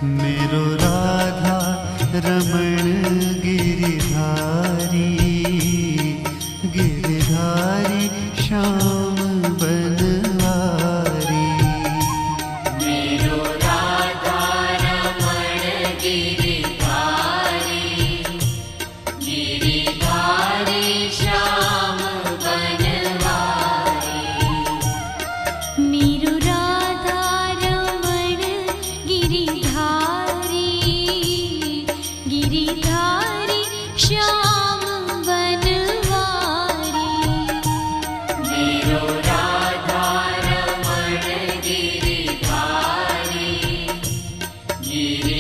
मेरो राधा रमण गिरिधारी, गिरिधारी श्याम बनवारी। मेरो राधा रमण गिरिधारी, गिरिधारी श्याम बनवारी। मेरो राधा रमण गिरिधारी, गिरिधारी श्याम बनवारी। मेरो राधा रमण गिरिधारी, गिरि